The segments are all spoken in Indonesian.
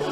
Hi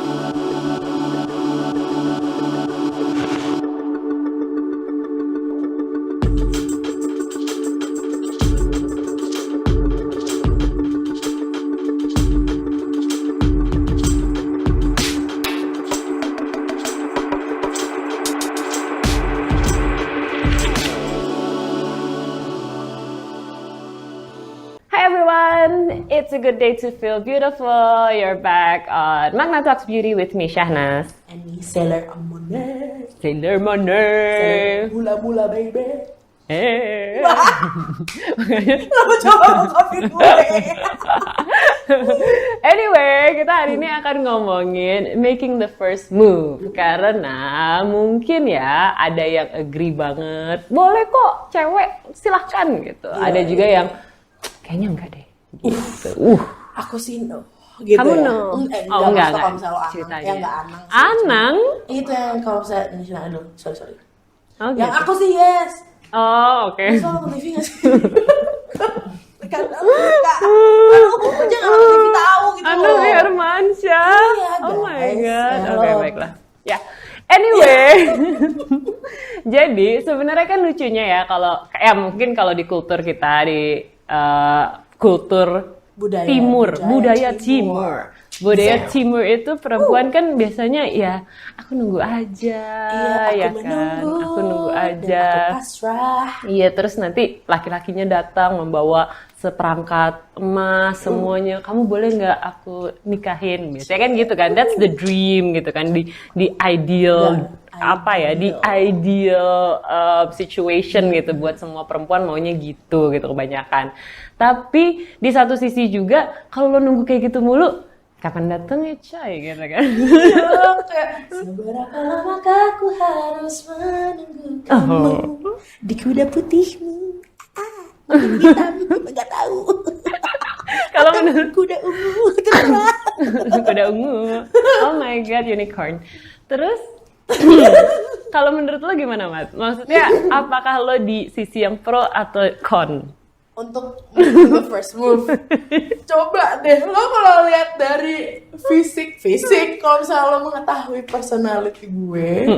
everyone, it's a good day to feel beautiful. You're back on Magna Talks Beauty with me, Shahnaz. And me, Sailor Monet. Sailor Monet. Mula-mula, baby. Eh. Kenapa coba ngungkapin gue? Anyway, kita hari ini akan ngomongin making the first move. Karena mungkin ya ada yang agree banget. Boleh kok, cewek silahkan gitu. Ada juga yang kayaknya enggak deh. Gitu. Aku sih no. Gitu Kamu ya? no? Enggak. Enggak. Kalau misalnya Ceritanya. ya enggak Anang. Anang? Itu yang kalau saya National Idol. Sorry. Oh, Yang gitu. aku sih yes. Oh, oke. Soal nonton TV nggak sih? Karena aku jangan nonton TV tahu gitu Anang loh. Hermansyah. Iya, Oh my guys. god. Halo. Oke, baiklah. Ya. Anyway. Jadi sebenarnya kan lucunya ya kalau mungkin kalau di kultur kita di kultur budaya timur. Budaya timur itu perempuan kan biasanya ya aku nunggu aja, ya kan? Aku nunggu aja. Aku pasrah. Iya, terus nanti laki-lakinya datang membawa seperangkat emas semuanya. Kamu boleh nggak aku nikahin? Biasanya kan gitu kan. That's the dream gitu kan. Di ideal di ideal situation gitu buat semua perempuan maunya gitu kebanyakan. Tapi di satu sisi juga kalau lo nunggu kayak gitu mulu, kapan datang ya coy gitu kan. Iya, kayak seberapa lamakah aku harus menunggu kamu di kuda putihmu. Mungkin hitam, nggak tahu. Kalau menurut Kuda ungu terserah. kuda ungu. Oh my god, unicorn. Terus kalau menurut lo gimana, Mat? Maksudnya apakah lo di sisi yang pro atau con? Untuk the first move, coba deh lo kalau lihat dari fisik kalau misalnya lo mengetahui personality gue,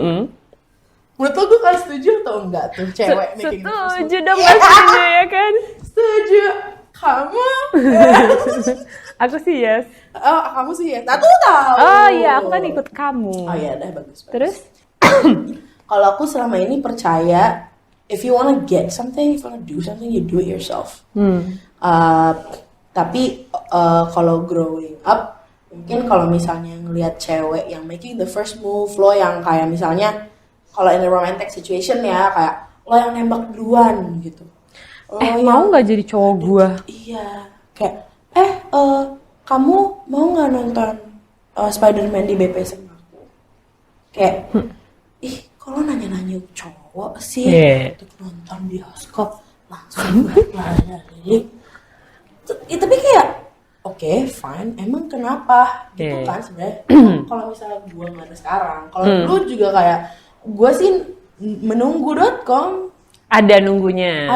menurut lo gue kan setuju atau enggak tuh cewek making the first move? Setuju dong pastinya ya kan? Setuju. Kamu? Aku sih yes. Oh, kamu sih ya. Nah, tuh tahu. Oh iya, aku kan ikut kamu. Oh iya, dah bagus. Terus? Kalau aku selama ini percaya, if you wanna get something, if you wanna do something, you do it yourself. Tapi kalau growing up, mungkin kalau misalnya ngelihat cewek yang making the first move, lo yang kayak misalnya kalau in a romantic situation ya, kayak lo yang nembak duluan gitu. Mau nggak jadi cowok gua? Iya, kayak kamu mau nggak nonton Spider-Man di BP sama aku? Kayak kalau nanya-nanya cowok sih untuk nonton bioskop langsung lari. Tapi kayak oke, fine. Emang kenapa? Gitu kan sebenarnya. Kalau misalnya gue nggak ada sekarang, kalau dulu juga kayak gue sih menunggu.com. Ada nunggunya.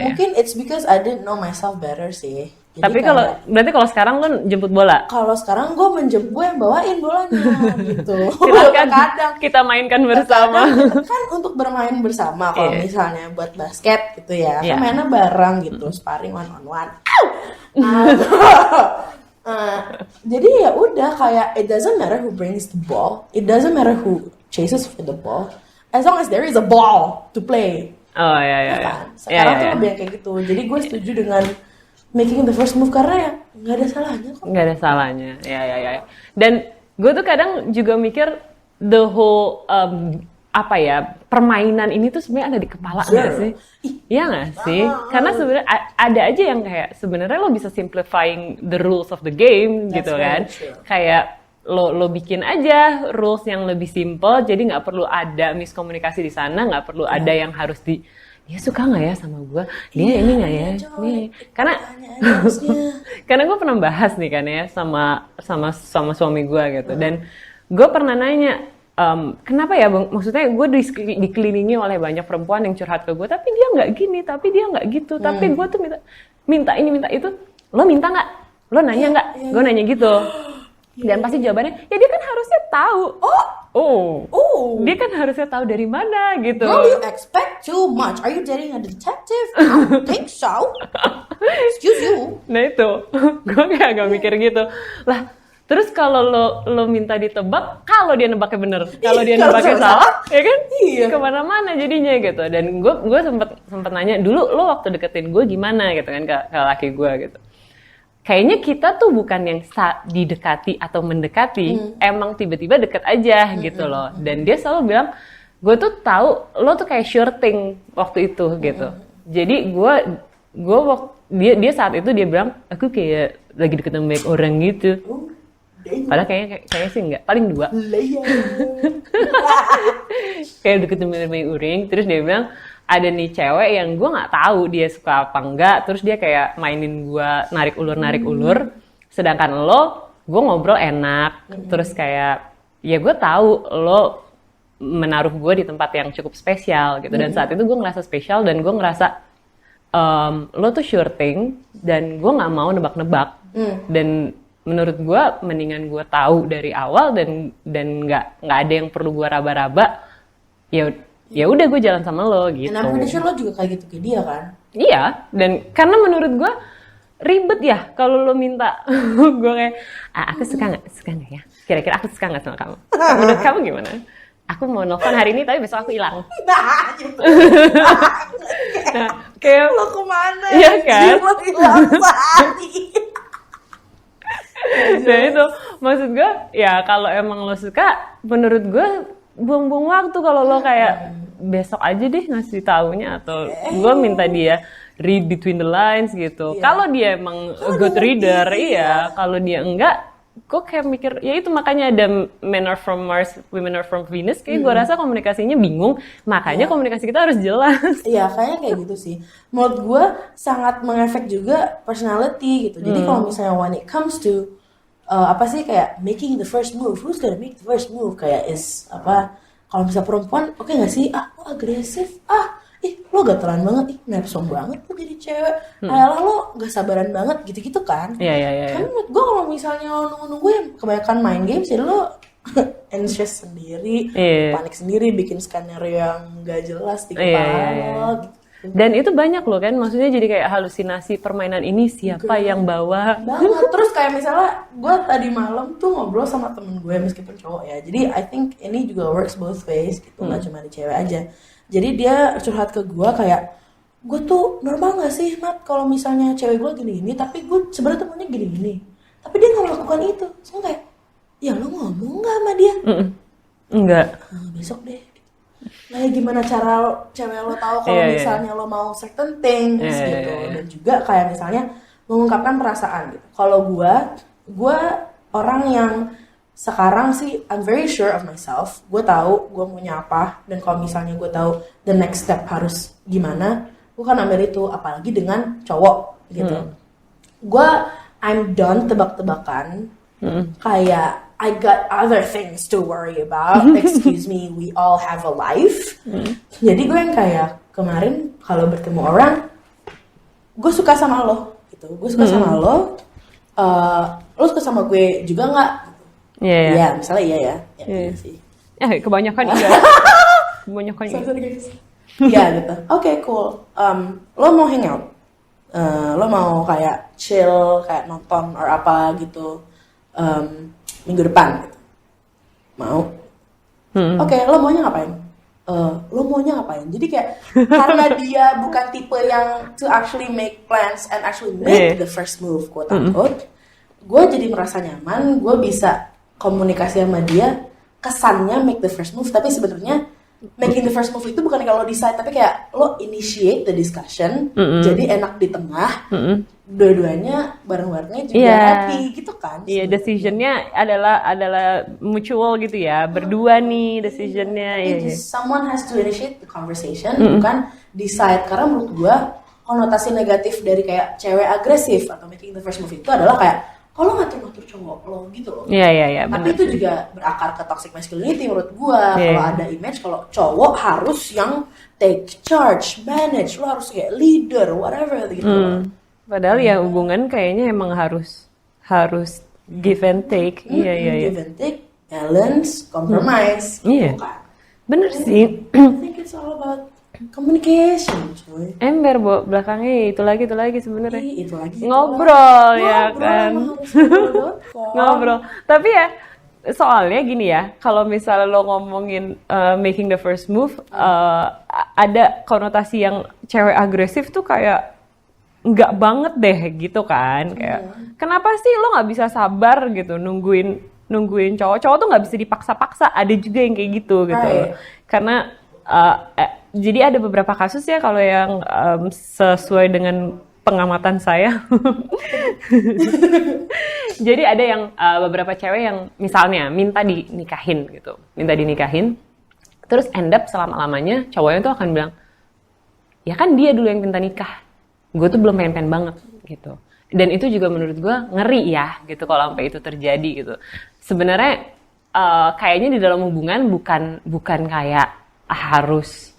Mungkin it's because I didn't know myself better sih. Jadi tapi berarti kalau sekarang lo jemput bola? Kalau sekarang gue yang bawain bolanya gitu. Silakan Kadang kita mainkan bersama. kan untuk bermain bersama kalau misalnya buat basket gitu ya. Kan mainnya bareng gitu, sparring one on one. Jadi ya udah kayak it doesn't matter who brings the ball, it doesn't matter who chases for the ball, as long as there is a ball to play. Oh iya. Kan? Sekarang tuh lebih kayak gitu. Jadi gue setuju dengan making the first move karena ya nggak ada salahnya kok. Nggak ada salahnya. Ya. Dan gue tuh kadang juga mikir the whole permainan ini tuh sebenarnya ada di kepala nggak sih? Iya nggak sih? Karena sebenarnya ada aja yang kayak sebenarnya lo bisa simplifying the rules of the game. That's gitu kan? Kayak lo bikin aja rules yang lebih simple, jadi nggak perlu ada miskomunikasi di sana, nggak perlu ada yang harus dia suka nggak ya sama gue, dia ini nggak ya, nih karena gue pernah bahas nih kan ya sama suami gue gitu, dan gue pernah nanya kenapa ya bang, maksudnya gue dikelilingi oleh banyak perempuan yang curhat ke gue, tapi dia nggak gini, tapi dia nggak gitu, tapi gue tuh minta ini minta itu, lo minta nggak, lo nanya nggak, gue nanya gitu. Dan pasti jawabannya, ya dia kan harusnya tahu. Dia kan harusnya tahu dari mana gitu. Girl, you expect too much. Are you dating a detective? I don't think so. Excuse you. Nah itu, gue kayak agak mikir gitu. Lah, terus kalau lo minta ditebak, kalau dia nebaknya bener, kalau dia nebaknya salah, ya kan? Iya. Kemana-mana jadinya gitu. Dan gue sempet nanya dulu, lo waktu deketin gue gimana gitu kan ke laki gue gitu. Kayaknya kita tuh bukan yang didekati atau mendekati, emang tiba-tiba deket aja gitu loh. Dan dia selalu bilang, gue tuh tahu lo tuh kayak sure thing waktu itu gitu. Jadi dia saat itu dia bilang, aku kayak lagi deket sama banyak orang gitu. Padahal kayaknya sih enggak, paling 2. Kayak deket sama banyak orang, terus dia bilang, ada nih cewek yang gue nggak tahu dia suka apa enggak, terus dia kayak mainin gue narik ulur, sedangkan lo, gue ngobrol enak, terus kayak ya gue tahu lo menaruh gue di tempat yang cukup spesial gitu, dan saat itu gue ngerasa spesial dan gue ngerasa lo tuh sure thing dan gue nggak mau nebak-nebak, dan menurut gue mendingan gue tahu dari awal dan nggak ada yang perlu gue raba-raba, ya udah gue jalan sama lo gitu. And I'm pretty sure lo juga kayak gitu ke dia kan? Iya, dan karena menurut gue ribet ya kalau lo minta. Gue kayak, aku suka nggak ya? Kira-kira aku suka nggak sama kamu? Menurut kamu gimana? Aku mau nelfon hari ini tapi besok aku hilang. Nah, gitu. Kayak Lo kemana? Iya kan? Dia mau hilang sehari. Nah itu, maksud gue, ya kalau emang lo suka, menurut gue buang-buang waktu kalau lo kayak besok aja deh ngasih taunya, atau gue minta dia read between the lines gitu. Kalau dia emang a good reader, kalau dia enggak, gue kayak mikir, ya itu makanya ada men are from Mars, women are from Venus. Kayak gue rasa komunikasinya bingung, makanya komunikasi kita harus jelas. Iya, kayaknya kayak gitu sih. Menurut gue sangat mengefek juga personality gitu. Jadi kalau misalnya when it comes to kayak making the first move, who's gonna make the first move? Kayak kalau misalnya perempuan, oke nggak sih? Lo agresif, lo gatelan banget, nepsong banget lo jadi cewek, lo gak sabaran banget, gitu-gitu kan? Iya. Kan menurut gue kalau misalnya lo nunggu-nunggu yang kebanyakan main games, ya lo anxious sendiri, panik sendiri, bikin skenario yang gak jelas di kepala lo, gitu. Dan itu banyak loh kan, maksudnya jadi kayak halusinasi permainan ini siapa yang bawa. Banget. Terus kayak misalnya gue tadi malam tuh ngobrol sama temen gue meskipun cowok ya, jadi I think ini juga works both ways gitu, nggak cuma di cewek aja. Jadi dia curhat ke gue kayak, gue tuh normal nggak sih Mat kalau misalnya cewek gue gini-gini, tapi gue sebenarnya temennya gini-gini, tapi dia nggak melakukan itu. So kayak, ya lo ngomong nggak sama dia? Enggak. Besok deh. Nah, gimana cara cewek lo tahu kalau misalnya lo mau certain things gitu. Dan juga kayak misalnya mengungkapkan perasaan gitu. Kalau gue orang yang sekarang sih I'm very sure of myself. Gue tahu gue maunya apa, dan kalau misalnya gue tahu the next step harus gimana, gue kan ambil itu, apalagi dengan cowok gitu. I'm done tebak-tebakan. Kayak I got other things to worry about. Excuse me, we all have a life. Jadi gue yang kayak kemarin kalau bertemu orang, gue suka sama lo, gitu. Gue suka sama lo. Lo suka sama gue juga nggak? Iya, misalnya iya ya. Iya sih. Kebanyakan iya. Kebanyakan iya. Iya gitu. Oke, cool. Lo mau hangout? Lo mau kayak chill, kayak nonton or apa gitu? Minggu depan gitu. Mau? Oke, lo maunya ngapain? Jadi kayak karena dia bukan tipe yang to actually make plans and actually make the first move, quote unquote, gue jadi merasa nyaman, gue bisa komunikasi sama dia, kesannya make the first move, tapi sebenarnya making the first move itu bukan kalau decide, tapi kayak lo initiate the discussion, jadi enak di tengah, dua-duanya bareng-barengnya juga happy gitu kan. Iya, decisionnya adalah mutual gitu ya, berdua nih decisionnya. Someone has to initiate the conversation, bukan decide. Karena menurut gue konotasi negatif dari kayak cewek agresif atau making the first move itu adalah kayak kalau ngatur-ngatur cowok lo gitu loh. Iya. Tapi itu juga berakar ke toxic masculinity menurut gue. Kalau ada image kalau cowok harus yang take charge, manage, lo harus kayak leader, whatever gitu. Padahal ya hubungan kayaknya emang harus give and take. Iya. Give and take, balance, compromise. Iya. Gitu kan. Bener sih. I think it's all about communication, coy. Ember, Bo, belakangnya itu lagi sebenarnya. Itu lagi. Ngobrol ya kan. Ngobrol. Ngobrol. Tapi ya soalnya gini ya, kalau misalnya lo ngomongin making the first move, ada konotasi yang cewek agresif tuh kayak nggak banget deh gitu kan. Kayak kenapa sih lo nggak bisa sabar gitu nungguin cowok tuh nggak bisa dipaksa-paksa. Ada juga yang kayak gitu. Karena jadi ada beberapa kasus ya kalau yang sesuai dengan pengamatan saya. Jadi ada yang beberapa cewek yang misalnya minta dinikahin gitu. Terus end up selama-lamanya cowoknya tuh akan bilang, ya kan dia dulu yang minta nikah. Gue tuh belum pengen banget gitu. Dan itu juga menurut gue ngeri ya gitu kalau sampai itu terjadi gitu. Sebenarnya kayaknya di dalam hubungan bukan kayak harus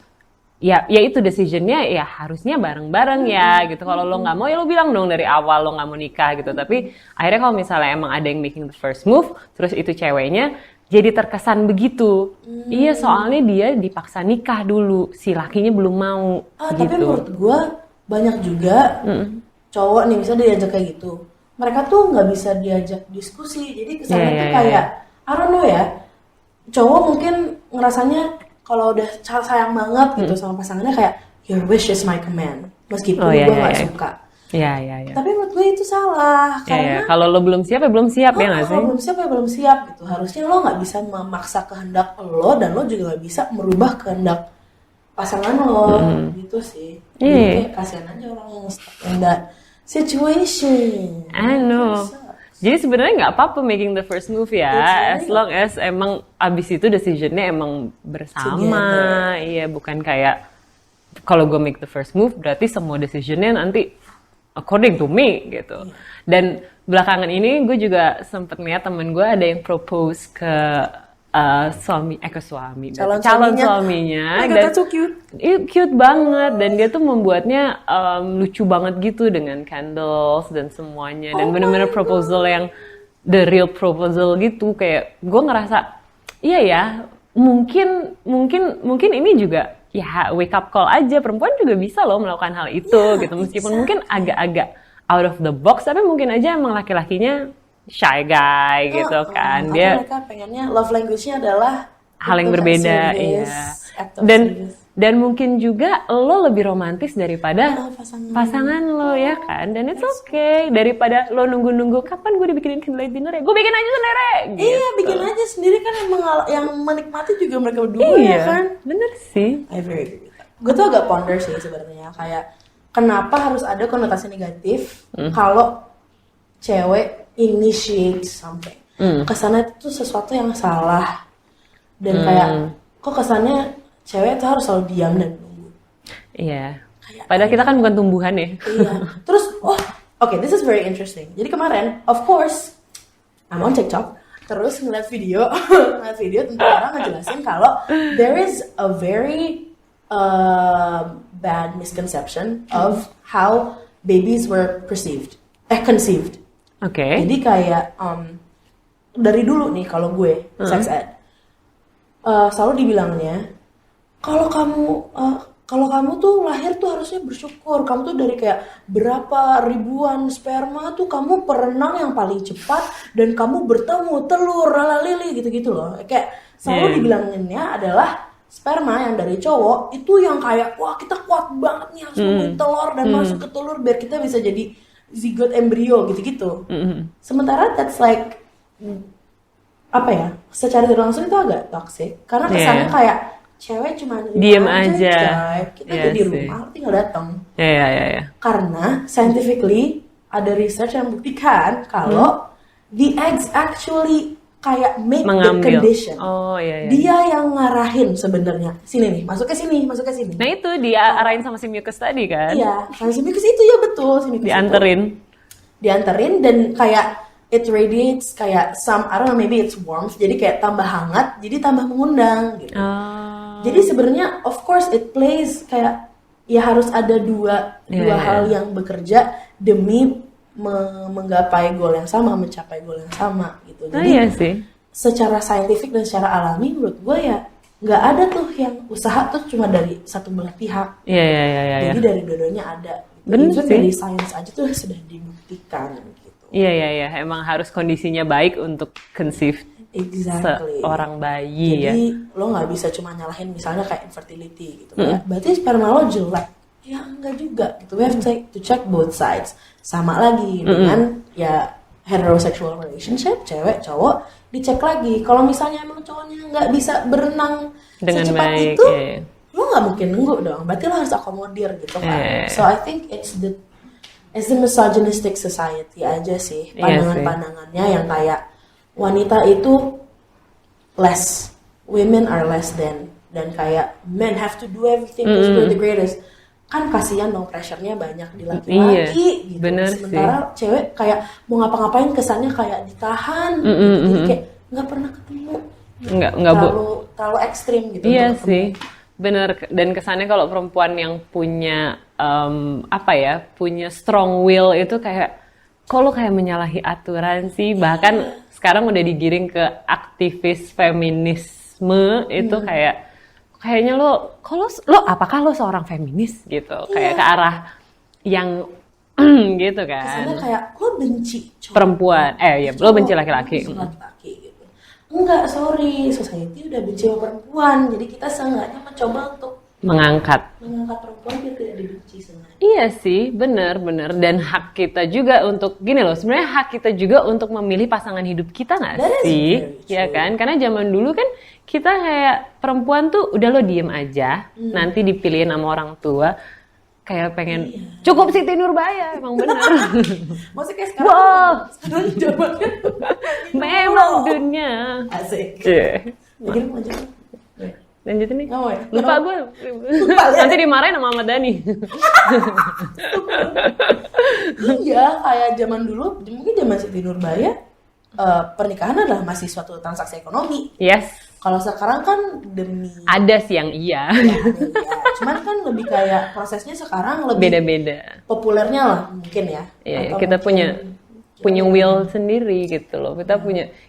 ya itu decisionnya ya harusnya bareng-bareng ya gitu. Kalau lo nggak mau ya lo bilang dong dari awal lo nggak mau nikah gitu. Tapi akhirnya kalau misalnya emang ada yang making the first move, terus itu ceweknya jadi terkesan begitu. Iya soalnya dia dipaksa nikah dulu, si lakinya belum mau. Gitu. Tapi menurut gue banyak juga cowok nih misalnya diajak kayak gitu, mereka tuh nggak bisa diajak diskusi. Jadi kesannya tuh kayak I don't know ya, cowok mungkin ngerasanya kalau udah sayang banget gitu sama pasangannya kayak your wish is my command, meskipun gue nggak suka. Iya. Tapi menurut gue itu salah karena kalau lo belum siap ya belum siap ya nggak sih? Kalau belum siap ya belum siap gitu. Harusnya lo nggak bisa memaksa kehendak lo dan lo juga nggak bisa merubah kehendak pasangan lo gitu sih. Jadi kayak kasihan aja orang yang stuck in that situation. I know. Jadi sebenarnya nggak apa-apa making the first move ya, as long as emang abis itu decisionnya emang bersama, iya bukan kayak kalau gue make the first move berarti semua decisionnya nanti according to me gitu. Dan belakangan ini gue juga sempet lihat temen gue ada yang propose ke calon suaminya dan so cute. Cute banget dan dia tuh membuatnya lucu banget gitu dengan candles dan semuanya dan benar-benar proposal yang the real proposal gitu. Kayak gue ngerasa iya ya mungkin ini juga ya wake up call aja, perempuan juga bisa loh melakukan hal itu gitu meskipun mungkin agak-agak out of the box tapi mungkin aja emang laki-lakinya shy guy gitu kan. Dia mereka pengennya love language-nya adalah hal yang berbeda dan mungkin juga lo lebih romantis daripada pasangan lo ya kan. Dan it's okay daripada lo nunggu kapan gue dibikinin candlelight dinner ya, gue bikin aja sendiri gitu. Iya bikin aja sendiri kan yang menikmati juga mereka berdua ya kan. Bener sih. I very agree with that. Gue tuh agak ponder sih sebenarnya kayak kenapa harus ada konotasi negatif kalau cewek initiate sampai kesannya itu sesuatu yang salah dan kayak kok kesannya cewek tuh harus selalu diam dan nunggu. Iya. Padahal kita kan bukan tumbuhan ya. Iya. Terus okay, this is very interesting. Jadi kemarin, of course, I'm on TikTok. Terus ngeliat video tentang orang ngejelasin kalau there is a very bad misconception of how babies were conceived. Oke. Jadi kayak dari dulu nih kalau gue sex ed selalu dibilangnya kalau kamu tuh lahir tuh harusnya bersyukur, kamu tuh dari kayak berapa ribuan sperma tuh kamu perenang yang paling cepat dan kamu bertemu telur lalalili gitu-gitu loh. Kayak selalu dibilanginnya adalah sperma yang dari cowok itu yang kayak wah kita kuat banget nih harus nemuin telur dan masuk ke telur biar kita bisa jadi zigot embrio gitu-gitu. Sementara that's like apa ya? Secara tidak langsung itu agak toxic karena kesannya kayak cewek cuma diem aja. Kita di rumah tinggal datang. Iya. Karena scientifically ada research yang buktikan kalau the eggs actually kayak make the condition. Oh iya. Dia yang ngarahin sebenarnya. Sini nih, masuk ke sini. Nah itu dia arahin sama si mucus tadi kan? Iya, sama si mucus itu ya betul. Si mucus dianterin dan kayak it radiates kayak I don't know, maybe it's warmth. Jadi kayak tambah hangat, jadi tambah mengundang gitu. Jadi sebenarnya of course it plays kayak ya harus ada dua hal yang bekerja demi menggapai goal yang sama, mencapai goal yang sama gitu. Oh Jadi iya sih. secara saintifik dan secara alami menurut gue ya nggak ada tuh yang usaha tuh cuma dari satu belah pihak. Iya. Jadi dari dua-duanya ada. Gitu. Bener Even sih. dari sains aja tuh sudah dibuktikan gitu. Iya. Emang harus kondisinya baik untuk conceive Exactly. seorang bayi ya. Jadi lo nggak bisa cuma nyalahin misalnya kayak infertility gitu ya. Berarti sperma lo jelek. Ya enggak juga gitu. We have to check both sides. Sama lagi dengan ya heterosexual relationship, cewek, cowok, dicek lagi. Kalau misalnya emang cowoknya nggak bisa berenang Dengan secepat baik, itu, iya. lo nggak mungkin nunggu dong. Berarti lo harus akomodir gitu kan. So I think it's the misogynistic society aja sih. Pandangan-pandangannya yang kayak wanita itu less, women are less than, dan kayak men have to do everything because they're the greatest. Kan kasihan dong, pressure-nya banyak di laki-laki gitu. Bener Sementara cewek kayak mau ngapa-ngapain kesannya kayak ditahan gitu. Jadi kayak nggak pernah ketemu. Nggak terlalu ekstrim gitu. Iya untuk sih, bener. Dan kesannya kalau perempuan yang punya punya strong will itu kayak, kok lo kayak menyalahi aturan sih. Bahkan sekarang udah digiring ke aktivis feminisme itu kayaknya lo apakah lo seorang feminis gitu, kayak ke arah yang gitu kan. kesannya kayak lo benci Perempuan, lo benci laki-laki. Laki-laki gitu. Enggak, sorry, society udah benci sama perempuan. Jadi kita seenggaknya mencoba untuk mengangkat perempuan biar tidak dibenci sebenarnya. Iya sih, bener. Dan hak kita juga untuk, gini loh, sebenarnya hak kita juga untuk memilih pasangan hidup kita nggak sih? Ya kan? Karena zaman dulu kan kita kayak perempuan tuh udah lo diem aja, nanti dipilihin sama orang tua. Kayak pengen, cukup Siti Nurbaya, emang bener. Maksudnya kayak sekarang, sekarang jamannya Memang dunia. asik. Iya. Lagi mau lanjut. Lanjutin nih. Nggak mau ya? Lupa gue. Nanti dimarahin sama Ahmad Dhani. Iya, kayak zaman dulu, mungkin zaman Siti Nurbaya, pernikahan adalah masih suatu transaksi ekonomi. Yes. Kalau sekarang kan demi Ada sih yang iya. ya, cuman kan lebih kayak prosesnya sekarang lebih Beda-beda. populernya lah mungkin ya. Iya, Atau kita mungkin punya will sendiri gitu loh.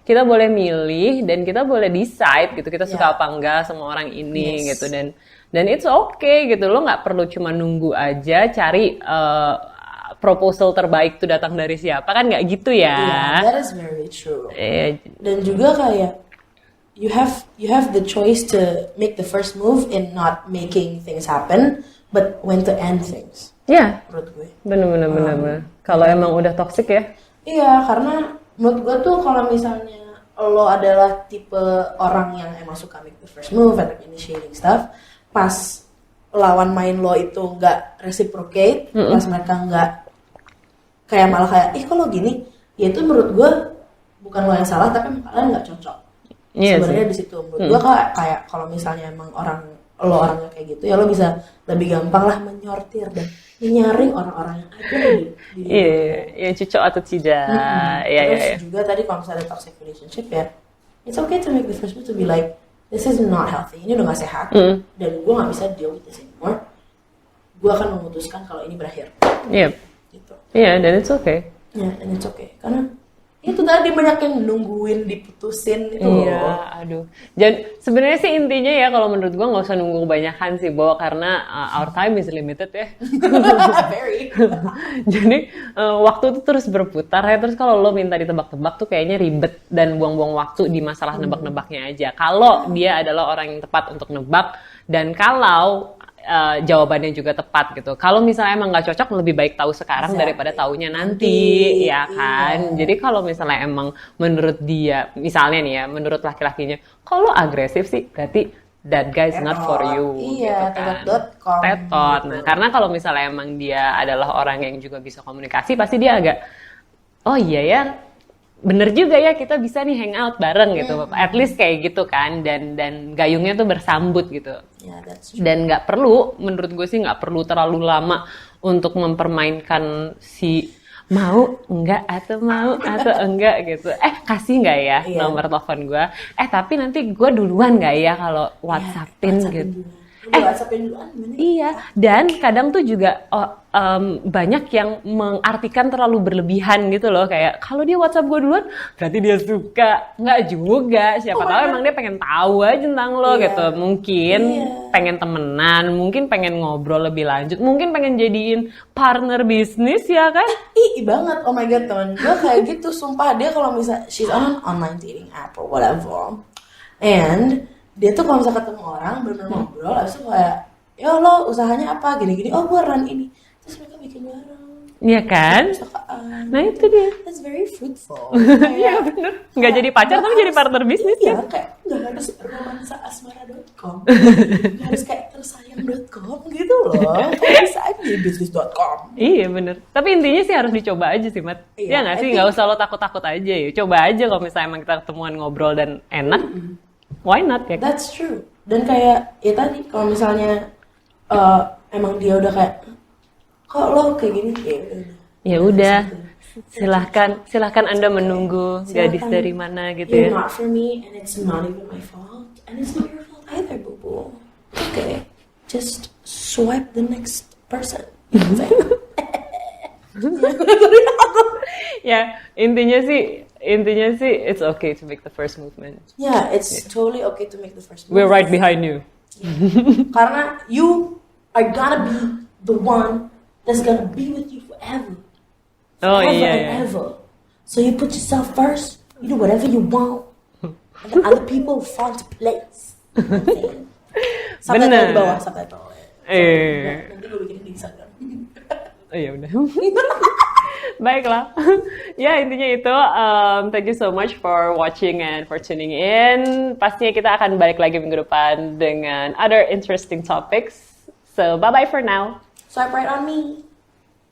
Kita boleh milih dan kita boleh decide gitu. Kita suka apa enggak sama orang ini gitu, dan it's okay gitu. Lo nggak perlu cuma nunggu aja cari proposal terbaik tuh datang dari siapa, kan nggak gitu ya. Yeah, that is very true. Dan juga kayak you have the choice to make the first move in not making things happen, but when to end things. Iya. Menurut gue. Bener. Kalau emang udah toxic ya. Iya, karena menurut gue tuh kalau misalnya lo adalah tipe orang yang emang suka make the first move and initiating stuff, pas lawan main lo itu nggak reciprocate, pas mereka nggak kayak malah kayak, kok lo gini, ya itu menurut gue bukan lo yang salah, tapi kalian nggak cocok. Sebenarnya di situ menurut gue kayak kalau misalnya emang orangnya kayak gitu, ya lo bisa lebih gampang lah menyortir dan menyaring orang-orang yang ada di Iya, cocok atau tidak. Terus juga tadi kalau misalnya toxic relationship ya, it's okay to make the first move to be like, this is not healthy, ini udah gak sehat, dan gue gak bisa deal with this anymore. Gue akan memutuskan kalau ini berakhir. Iya. Gitu. Iya, dan it's okay. Ya, and it's okay. Karena itu tadi banyak yang nungguin diputusin itu. Iya, aduh. Dan sebenarnya sih intinya ya, kalau menurut gue nggak usah nunggu kebanyakan sih, Bo, karena our time is limited ya. Very. Jadi waktu itu terus berputar ya. Terus kalau lo minta ditebak-tebak tuh kayaknya ribet dan buang-buang waktu di masalah nebak-nebaknya aja. Kalau dia adalah orang yang tepat untuk nebak, dan kalau jawabannya juga tepat gitu. Kalau misalnya emang nggak cocok, lebih baik tahu sekarang daripada taunya nanti, ya kan? Jadi kalau misalnya emang menurut dia, misalnya nih ya, menurut laki-lakinya, kalau agresif sih, berarti that guy is not for you. Iya, gitu kan. tetot.com. Tetot. Nah, karena kalau misalnya emang dia adalah orang yang juga bisa komunikasi, pasti dia agak, oh iya ya, bener juga ya, kita bisa nih hangout bareng gitu, at least kayak gitu kan, dan gayungnya tuh bersambut gitu. Yeah, that's true. Dan nggak perlu, menurut gue sih nggak perlu terlalu lama untuk mempermainkan si mau enggak atau enggak gitu. Kasih nggak ya nomor telepon gue? Tapi nanti gue duluan nggak ya kalau WhatsAppin gitu. Udah WhatsAppin duluan gimana? Iya, dan kadang tuh juga banyak yang mengartikan terlalu berlebihan gitu loh. Kayak kalau dia WhatsApp gue duluan, berarti dia suka. Nggak juga, siapa tahu emang dia pengen tahu aja tentang lo gitu. Mungkin pengen temenan, mungkin pengen ngobrol lebih lanjut, mungkin pengen jadiin partner bisnis ya kan? Ih banget, oh my god teman gue kayak gitu, sumpah. Dia kalau misalnya she's on an online dating app or whatever, and dia tuh kalau misalnya ketemu orang bener-bener ngobrol, habis itu kayak, ya lo usahanya apa, gini-gini, oh gue run ini, terus mereka bikin bareng. Iya kan? Nah itu dia. That's very fruitful. Iya bener. Nggak jadi pacar tapi jadi partner bisnis ya. ya. Kayak nggak harus romansaasmara.com, nggak harus kayak tersayang.com gitu loh. Kayak bisa aja di business.com. Iya bener. Tapi intinya sih harus dicoba aja sih, Mat. Iya nggak sih? Nggak usah lo takut-takut aja ya. Coba aja kalau misalnya emang kita ketemuan ngobrol dan enak. Why not ya? That's true. Dan kayak ya tadi kalau misalnya emang dia udah kayak kok lo kayak gini ya udah. Silahkan Anda menunggu gadis dari mana gitu ya. You're not for me and it's not even my fault and it's not your fault either, boo-boo. Okay, just swipe the next person. Ya intinya sih it's okay to make the first movement. Yeah, it's totally okay to make the first movement. We're right behind you. Karena you are gonna be the one that's gonna be with you forever. Oh Forever iya. and ever. So you put yourself first, you do whatever you want, and the other will fall into place. Sampai Bener. di bawah, sampai di bawah. Nanti gue bikin di Instagram. Oh iya udah. Baiklah. Ya intinya itu. Thank you so much for watching and for tuning in. Pastinya kita akan balik lagi minggu depan dengan other interesting topics. So bye bye for now. Swipe right on me.